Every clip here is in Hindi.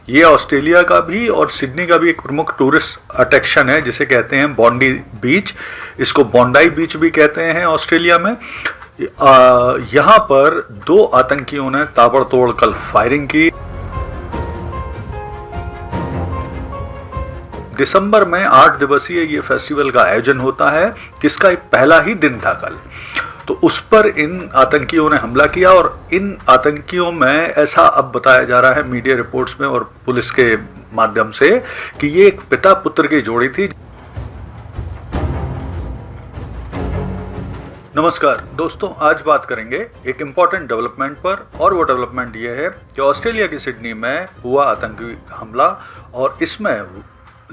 ये ऑस्ट्रेलिया का भी और सिडनी का भी एक प्रमुख टूरिस्ट अट्रैक्शन है जिसे कहते हैं बॉन्डी बीच। इसको बॉन्डाई बीच भी कहते हैं ऑस्ट्रेलिया में। यहाँ पर 2 आतंकियों ने ताबड़तोड़ कल फायरिंग की। दिसंबर में 8 दिवसीय ये फेस्टिवल का आयोजन होता है जिसका एक पहला ही दिन था कल। तो उस पर इन आतंकियों ने हमला किया और इन आतंकियों में ऐसा अब बताया जा रहा है मीडिया रिपोर्ट्स में और पुलिस के माध्यम से कि ये एक पिता पुत्र की जोड़ी थी। नमस्कार दोस्तों, आज बात करेंगे एक इम्पॉर्टेंट डेवलपमेंट पर और वो डेवलपमेंट ये है कि ऑस्ट्रेलिया की सिडनी में हुआ आतंकी हमला और इसमें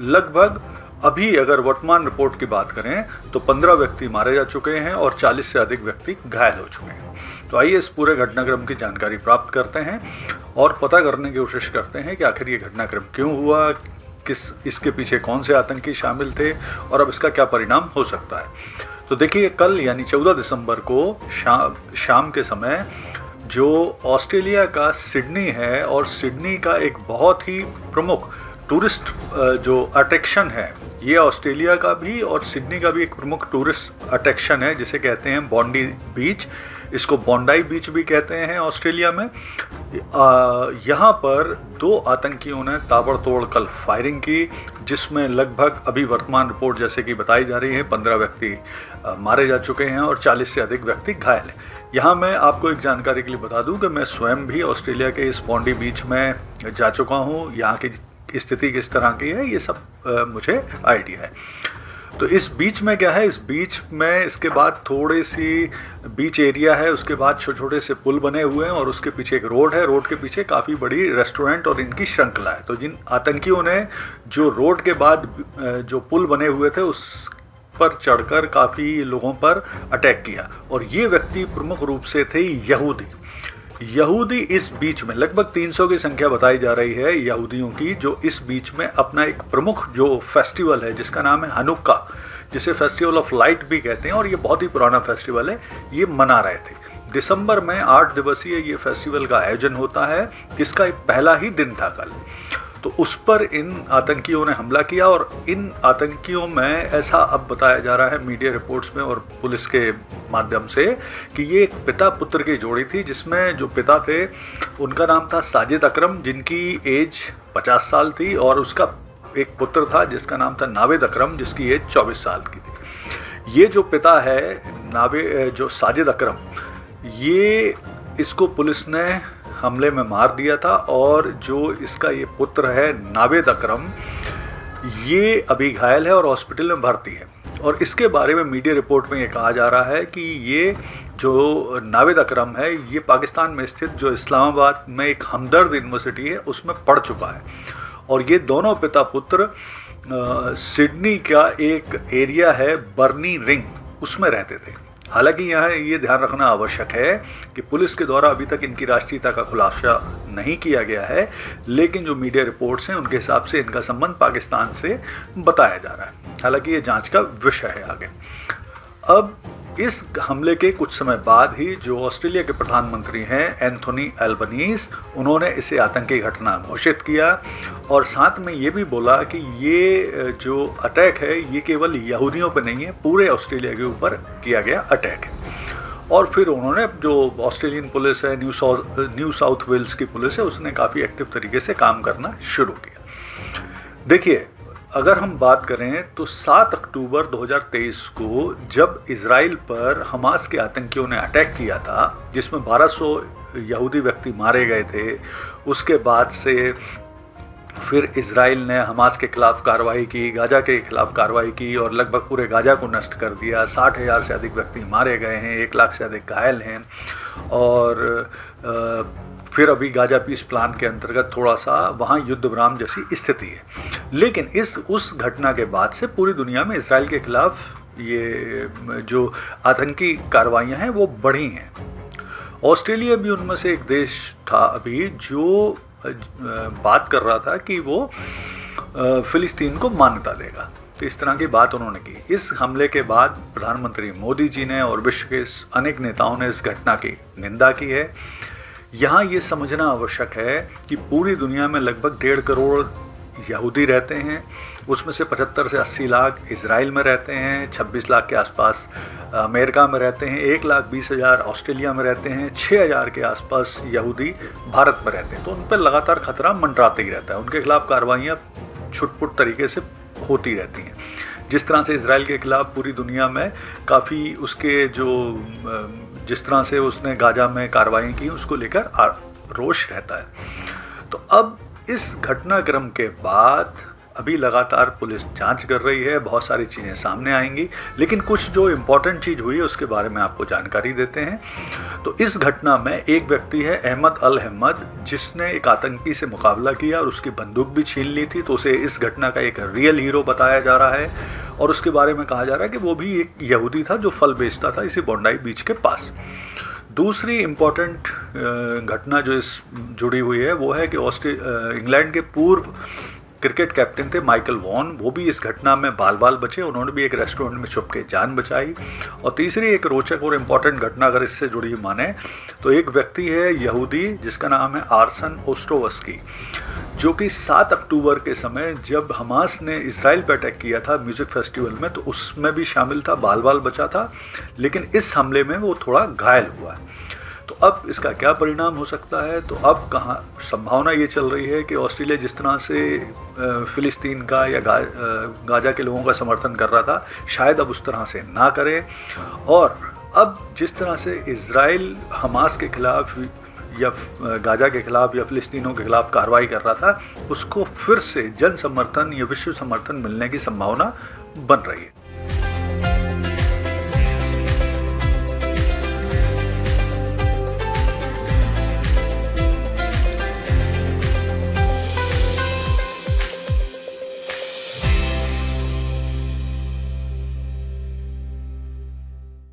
लगभग अभी अगर वर्तमान रिपोर्ट की बात करें तो 15 व्यक्ति मारे जा चुके हैं और 40 से अधिक व्यक्ति घायल हो चुके हैं। तो आइए इस पूरे घटनाक्रम की जानकारी प्राप्त करते हैं और पता करने की कोशिश करते हैं कि आखिर ये घटनाक्रम क्यों हुआ, इसके पीछे कौन से आतंकी शामिल थे और अब इसका क्या परिणाम हो सकता है। तो देखिए, कल यानी 14 दिसंबर को शाम के समय जो ऑस्ट्रेलिया का सिडनी है और सिडनी का एक बहुत ही प्रमुख टूरिस्ट जो अट्रैक्शन है, ये ऑस्ट्रेलिया का भी और सिडनी का भी एक प्रमुख टूरिस्ट अट्रैक्शन है जिसे कहते हैं बॉन्डी बीच। इसको बॉन्डाई बीच भी कहते हैं ऑस्ट्रेलिया में। यहाँ पर 2 आतंकियों ने ताबड़तोड़ कल फायरिंग की जिसमें लगभग अभी वर्तमान रिपोर्ट जैसे कि बताई जा रही है 15 व्यक्ति मारे जा चुके हैं और 40 से अधिक व्यक्ति घायल हैं। यहाँ मैं आपको एक जानकारी के लिए बता दूँ कि मैं स्वयं भी ऑस्ट्रेलिया के इस बॉन्डी बीच में जा चुका हूँ। यहाँ की स्थिति किस तरह की है ये सब मुझे आइडिया है। तो इस बीच में क्या है, इस बीच में इसके बाद थोड़ी सी बीच एरिया है, उसके बाद छोटे छोटे से पुल बने हुए हैं और उसके पीछे एक रोड है। रोड के पीछे काफ़ी बड़ी रेस्टोरेंट और इनकी श्रृंखला है। तो जिन आतंकियों ने जो रोड के बाद जो पुल बने हुए थे उस पर चढ़कर काफ़ी लोगों पर अटैक किया और ये व्यक्ति प्रमुख रूप से थे यहूदी इस बीच में लगभग 300 की संख्या बताई जा रही है यहूदियों की, जो इस बीच में अपना एक प्रमुख जो फेस्टिवल है जिसका नाम है हनुक्का, जिसे फेस्टिवल ऑफ लाइट भी कहते हैं और ये बहुत ही पुराना फेस्टिवल है, ये मना रहे थे। दिसंबर में 8 दिवसीय ये फेस्टिवल का आयोजन होता है जिसका एक पहला ही दिन था कल। तो उस पर इन आतंकियों ने हमला किया और इन आतंकियों में ऐसा अब बताया जा रहा है मीडिया रिपोर्ट्स में और पुलिस के माध्यम से कि ये एक पिता पुत्र की जोड़ी थी जिसमें जो पिता थे उनका नाम था साजिद अकरम जिनकी एज 50 साल थी और उसका एक पुत्र था जिसका नाम था नावेद अकरम जिसकी एज 24 साल की थी। ये जो पिता है जो साजिद अकरम, ये इसको पुलिस ने हमले में मार दिया था और जो इसका ये पुत्र है नावेद अकरम, ये अभी घायल है और हॉस्पिटल में भर्ती है। और इसके बारे में मीडिया रिपोर्ट में ये कहा जा रहा है कि ये जो नावेद अकरम है ये पाकिस्तान में स्थित जो इस्लामाबाद में एक हमदर्द यूनिवर्सिटी है उसमें पढ़ चुका है और ये दोनों पिता पुत्र सिडनी का एक एरिया है बर्नी रिंग, उसमें रहते थे। हालांकि यहाँ ये ध्यान रखना आवश्यक है कि पुलिस के द्वारा अभी तक इनकी राष्ट्रीयता का खुलासा नहीं किया गया है, लेकिन जो मीडिया रिपोर्ट्स हैं उनके हिसाब से इनका संबंध पाकिस्तान से बताया जा रहा है। हालांकि ये जांच का विषय है आगे। अब इस हमले के कुछ समय बाद ही जो ऑस्ट्रेलिया के प्रधानमंत्री हैं एंथोनी एल्बनीज, उन्होंने इसे आतंकी घटना घोषित किया और साथ में ये भी बोला कि ये जो अटैक है ये केवल यहूदियों पर नहीं है, पूरे ऑस्ट्रेलिया के ऊपर किया गया अटैक है। और फिर उन्होंने जो ऑस्ट्रेलियन पुलिस है, न्यू साउथ वेल्स की पुलिस है, उसने काफ़ी एक्टिव तरीके से काम करना शुरू किया। देखिए, अगर हम बात करें तो 7 अक्टूबर 2023 को जब इजराइल पर हमास के आतंकियों ने अटैक किया था जिसमें 1200 यहूदी व्यक्ति मारे गए थे, उसके बाद से फिर इजराइल ने हमास के खिलाफ कार्रवाई की, गाजा के खिलाफ कार्रवाई की और लगभग पूरे गाजा को नष्ट कर दिया। 60,000 से अधिक व्यक्ति मारे गए हैं, 1 लाख से अधिक घायल हैं और फिर अभी गाजा पीस प्लान के अंतर्गत थोड़ा सा वहाँ युद्ध विराम जैसी स्थिति है। लेकिन उस घटना के बाद से पूरी दुनिया में इजराइल के खिलाफ ये जो आतंकी कार्रवाइयाँ हैं वो बढ़ी हैं। ऑस्ट्रेलिया भी उनमें से एक देश था अभी जो बात कर रहा था कि वो फिलिस्तीन को मान्यता देगा। तो इस तरह की बात उन्होंने की। इस हमले के बाद प्रधानमंत्री मोदी जी ने और विश्व के अनेक नेताओं ने इस घटना की निंदा की है यहाँ ये समझना आवश्यक है कि पूरी दुनिया में लगभग 1.5 करोड़ यहूदी रहते हैं, उसमें से 75 से 80 लाख इज़राइल में रहते हैं, 26 लाख के आसपास अमेरिका में रहते हैं, 1,20,000 ऑस्ट्रेलिया में रहते हैं, 6,000 के आसपास यहूदी भारत में रहते हैं। तो उन पर लगातार खतरा मंडराते ही रहता है, उनके खिलाफ कार्रवाइयाँ छुटपुट तरीके से होती रहती हैं। जिस तरह से इज़राइल के खिलाफ पूरी दुनिया में काफ़ी उसके जिस तरह से उसने गाजा में कार्रवाई की उसको लेकर रोष रहता है। तो अब इस घटनाक्रम के बाद अभी लगातार पुलिस जांच कर रही है, बहुत सारी चीज़ें सामने आएंगी, लेकिन कुछ जो इम्पोर्टेंट चीज़ हुई है उसके बारे में आपको जानकारी देते हैं। तो इस घटना में एक व्यक्ति है अहमद अल अहमद, जिसने एक आतंकी से मुकाबला किया और उसकी बंदूक भी छीन ली थी, तो उसे इस घटना का एक रियल हीरो बताया जा रहा है और उसके बारे में कहा जा रहा है कि वो भी एक यहूदी था जो फल बेचता था इसी बोंडाई बीच के पास। दूसरी इम्पॉर्टेंट घटना जो इस जुड़ी हुई है वो है कि इंग्लैंड के पूर्व क्रिकेट कैप्टन थे माइकल वॉन, वो भी इस घटना में बाल बाल बचे, उन्होंने भी एक रेस्टोरेंट में छुप के जान बचाई। और तीसरी एक रोचक और इम्पॉर्टेंट घटना अगर इससे जुड़ी माने तो एक व्यक्ति है यहूदी जिसका नाम है आर्सन ओस्ट्रोवस्की, जो कि 7 अक्टूबर के समय जब हमास ने इजराइल पर अटैक किया था म्यूज़िक फेस्टिवल में, तो उसमें भी शामिल था, बाल बाल बचा था, लेकिन इस हमले में वो थोड़ा घायल हुआ है। तो अब इसका क्या परिणाम हो सकता है? तो अब कहाँ संभावना ये चल रही है कि ऑस्ट्रेलिया जिस तरह से फ़िलिस्तीन का या गाजा के लोगों का समर्थन कर रहा था, शायद अब उस तरह से ना करे, और अब जिस तरह से इजराइल हमास के खिलाफ या गाजा के खिलाफ या फ़िलिस्तीनों के खिलाफ कार्रवाई कर रहा था, उसको फिर से जन समर्थन या विश्व समर्थन मिलने की संभावना बन रही है।